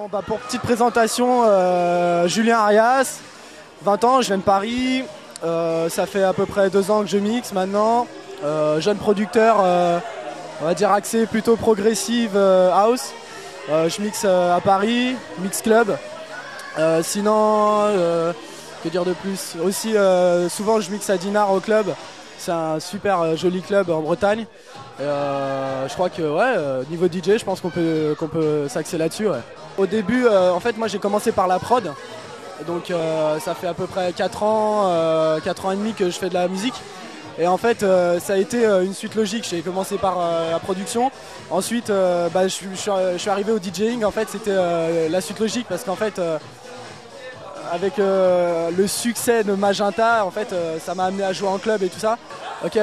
Bon, bah, pour petite présentation, Julien Arias, 20 ans, je viens de Paris. Ça fait à peu près 2 ans que je mixe maintenant. Jeune producteur, on va dire axé plutôt progressive house. Je mixe à Paris, Mix Club. Sinon, que dire de plus? Aussi, souvent je mixe à Dinard au club. C'est un super joli club en Bretagne. Je crois que niveau DJ, je pense qu'on peut s'axer là-dessus. Ouais. Au début, en fait, moi j'ai commencé par la prod. Donc ça fait à peu près 4 ans, 4 ans et demi que je fais de la musique. Et en fait, ça a été une suite logique. J'ai commencé par la production. Ensuite, je suis arrivé au DJing. En fait, c'était la suite logique parce qu'en fait, avec le succès de Magenta, en fait, ça m'a amené à jouer en club et tout ça. Ok,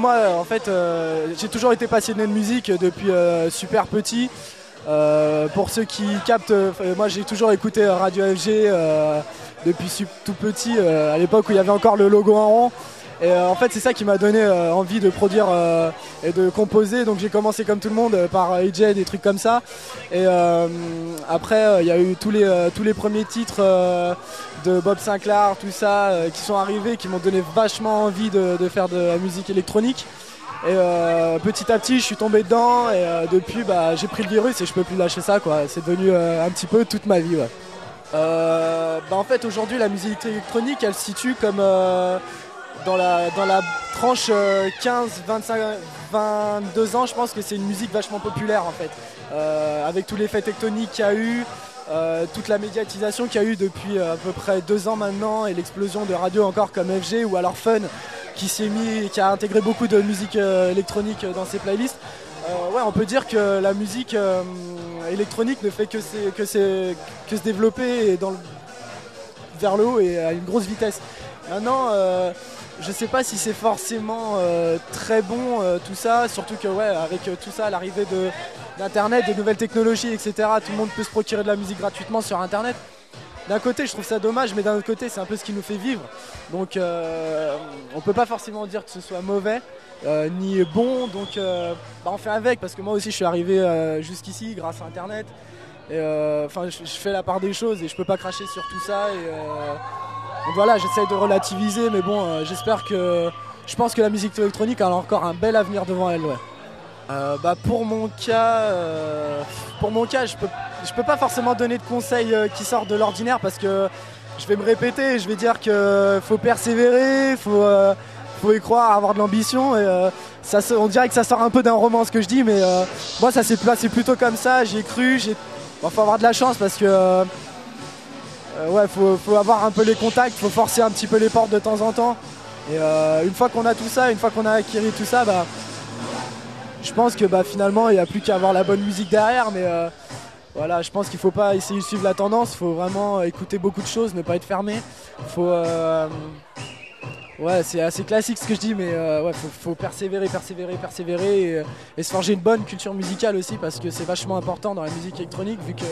moi, en fait, j'ai toujours été passionné de musique depuis super petit. Pour ceux qui captent, moi j'ai toujours écouté Radio FG depuis tout petit, à l'époque où il y avait encore le logo en rond. Et en fait c'est ça qui m'a donné envie de produire et de composer. Donc j'ai commencé comme tout le monde par EJ, des trucs comme ça. Et après il y a eu tous les premiers titres de Bob Sinclair, tout ça, qui sont arrivés, qui m'ont donné vachement envie de faire de la musique électronique. Et petit à petit je suis tombé dedans et depuis j'ai pris le virus et je peux plus lâcher ça quoi. C'est devenu un petit peu toute ma vie. Ouais. En fait aujourd'hui la musique électronique elle se situe comme dans la tranche 15, 25, 22 ans. Je pense que c'est une musique vachement populaire en fait. Avec tous l'effet tectonique qu'il y a eu, toute la médiatisation qu'il y a eu depuis à peu près 2 ans maintenant et l'explosion de radios encore comme FG ou alors Fun qui a intégré beaucoup de musique électronique dans ses playlists. On peut dire que la musique électronique ne fait que se développer vers le haut et à une grosse vitesse. Maintenant, je sais pas si c'est forcément très bon tout ça, surtout que avec tout ça, l'arrivée d'internet, des nouvelles technologies, etc., tout le monde peut se procurer de la musique gratuitement sur internet. D'un côté je trouve ça dommage, mais d'un autre côté c'est un peu ce qui nous fait vivre. Donc on peut pas forcément dire que ce soit mauvais ni bon, donc on fait avec, parce que moi aussi je suis arrivé jusqu'ici grâce à internet. Et je fais la part des choses et je peux pas cracher sur tout ça. Donc voilà, j'essaye de relativiser, mais bon, je pense que la musique électronique a encore un bel avenir devant elle. Ouais. Pour mon cas, je peux pas forcément donner de conseils qui sortent de l'ordinaire, parce que je vais me répéter, je vais dire qu'il faut persévérer, faut y croire, avoir de l'ambition. Et on dirait que ça sort un peu d'un roman ce que je dis, mais moi ça s'est passé plutôt comme ça. J'y ai cru. Faut avoir de la chance, parce que faut avoir un peu les contacts, faut forcer un petit peu les portes de temps en temps. Et une fois qu'on a tout ça, une fois qu'on a acquis tout ça, je pense que finalement il n'y a plus qu'à avoir la bonne musique derrière. Mais je pense qu'il ne faut pas essayer de suivre la tendance, il faut vraiment écouter beaucoup de choses, ne pas être fermé. C'est assez classique ce que je dis, mais faut persévérer et se forger une bonne culture musicale aussi, parce que c'est vachement important dans la musique électronique, vu que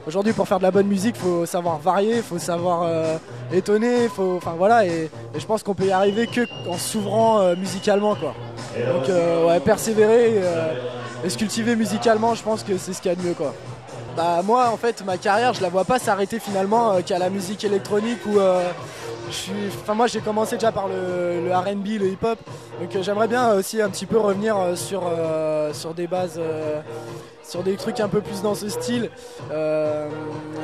aujourd'hui pour faire de la bonne musique il faut savoir varier, il faut savoir étonner, et je pense qu'on peut y arriver que en s'ouvrant musicalement quoi. Donc persévérer et se cultiver musicalement, je pense que c'est ce qu'il y a de mieux quoi. Moi en fait ma carrière je la vois pas s'arrêter finalement qu'à la musique électronique, où moi j'ai commencé déjà par le R&B, le hip-hop, donc j'aimerais bien aussi un petit peu revenir sur des bases, sur des trucs un peu plus dans ce style.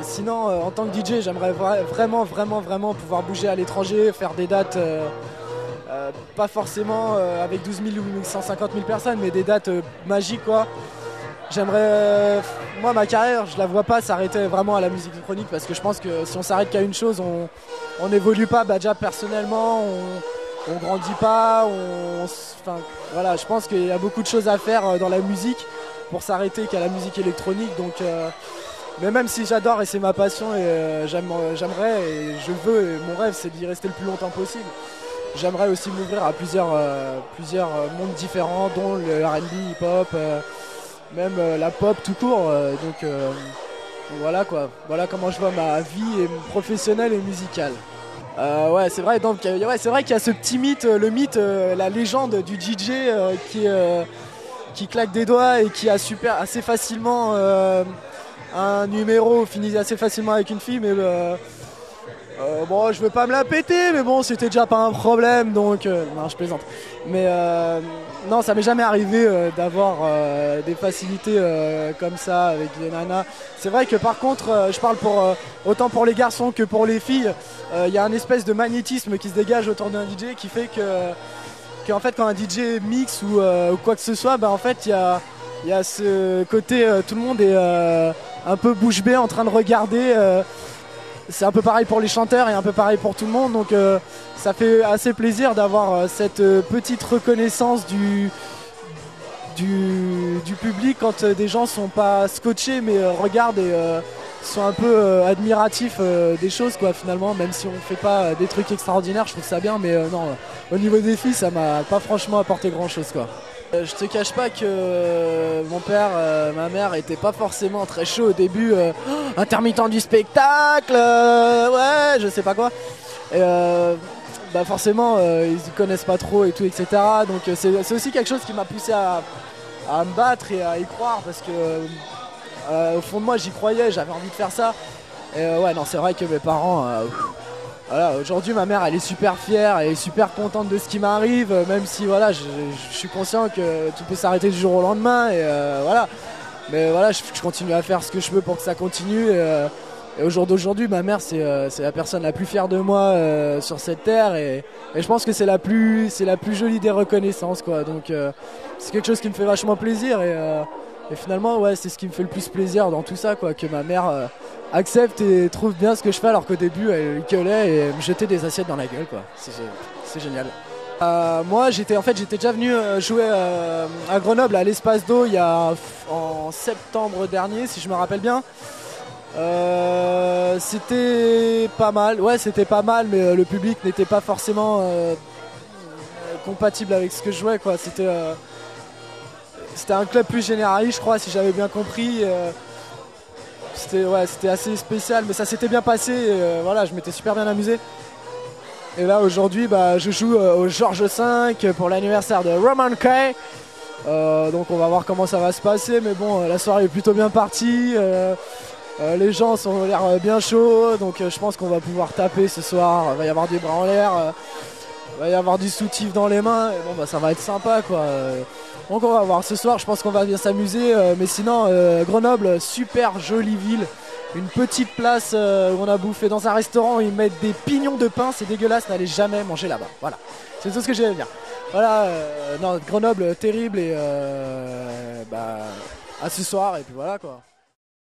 Sinon en tant que DJ j'aimerais vraiment pouvoir bouger à l'étranger, faire des dates pas forcément avec 12 000 ou 150 000 personnes, mais des dates magiques quoi. J'aimerais, moi ma carrière je la vois pas s'arrêter vraiment à la musique électronique, parce que je pense que si on s'arrête qu'à une chose, on n'évolue pas déjà personnellement, on grandit pas, je pense qu'il y a beaucoup de choses à faire dans la musique pour s'arrêter qu'à la musique électronique. Donc mais même si j'adore et c'est ma passion et j'aimerais et je veux, et mon rêve c'est d'y rester le plus longtemps possible, j'aimerais aussi m'ouvrir à plusieurs mondes différents, dont le R&B, hip-hop, même la pop tout court. Donc voilà quoi, voilà comment je vois ma vie professionnelle et musicale. C'est vrai, donc c'est vrai qu'il y a ce petit mythe, le mythe, la légende du DJ qui claque des doigts et qui a assez facilement un numéro finit assez facilement avec une fille, mais bon, je veux pas me la péter, mais bon, c'était déjà pas un problème, donc non, je plaisante. Mais non, ça m'est jamais arrivé d'avoir des facilités comme ça avec des nanas. C'est vrai que par contre, je parle pour autant pour les garçons que pour les filles, il y a un espèce de magnétisme qui se dégage autour d'un DJ qui fait que en fait, quand un DJ mixe ou quoi que ce soit, bah, en fait, il y a ce côté, tout le monde est un peu bouche bée en train de regarder. C'est un peu pareil pour les chanteurs et un peu pareil pour tout le monde, donc ça fait assez plaisir d'avoir cette petite reconnaissance du public quand des gens sont pas scotchés mais regardent et sont un peu admiratifs des choses quoi, finalement, même si on fait pas des trucs extraordinaires. Je trouve ça bien, mais non, au niveau des filles ça m'a pas franchement apporté grand chose quoi. Je te cache pas que mon père, ma mère étaient pas forcément très chauds au début. Intermittent du spectacle, ouais, je sais pas quoi. Et bah forcément, ils y connaissent pas trop et tout, etc. Donc c'est aussi quelque chose qui m'a poussé à me battre et à y croire parce que au fond de moi, j'y croyais, j'avais envie de faire ça. Et ouais, non, c'est vrai que mes parents. Voilà, aujourd'hui ma mère elle est super fière, elle est super contente de ce qui m'arrive, même si voilà, je suis conscient que tout peut s'arrêter du jour au lendemain et voilà. Mais voilà, je continue à faire ce que je peux pour que ça continue et au jour d'aujourd'hui ma mère c'est la personne la plus fière de moi sur cette terre et je pense que c'est la plus jolie des reconnaissances quoi. Donc c'est quelque chose qui me fait vachement plaisir et finalement ouais, c'est ce qui me fait le plus plaisir dans tout ça quoi, que ma mère accepte et trouve bien ce que je fais alors qu'au début elle gueulait et me jetait des assiettes dans la gueule quoi. C'est génial. Moi j'étais déjà venu jouer à Grenoble à l'Espace d'eau en septembre dernier si je me rappelle bien. C'était pas mal, ouais c'était pas mal, mais le public n'était pas forcément compatible avec ce que je jouais quoi. C'était un club plus généraliste je crois si j'avais bien compris. C'était assez spécial, mais ça s'était bien passé. Et, voilà, je m'étais super bien amusé. Et là aujourd'hui, bah, je joue au Georges V pour l'anniversaire de Roman Kay. Donc on va voir comment ça va se passer. Mais bon, la soirée est plutôt bien partie. Les gens ont l'air bien chauds. Donc je pense qu'on va pouvoir taper ce soir. Il va y avoir des bras en l'air. Il va y avoir du soutif dans les mains. Et bon, bah, ça va être sympa quoi. Donc on va voir ce soir, je pense qu'on va bien s'amuser, mais sinon Grenoble, super jolie ville, une petite place où on a bouffé dans un restaurant où ils mettent des pignons de pain, c'est dégueulasse, n'allez jamais manger là-bas, voilà, c'est tout ce que j'ai à dire. Voilà, non, Grenoble terrible et bah, à ce soir et puis voilà quoi.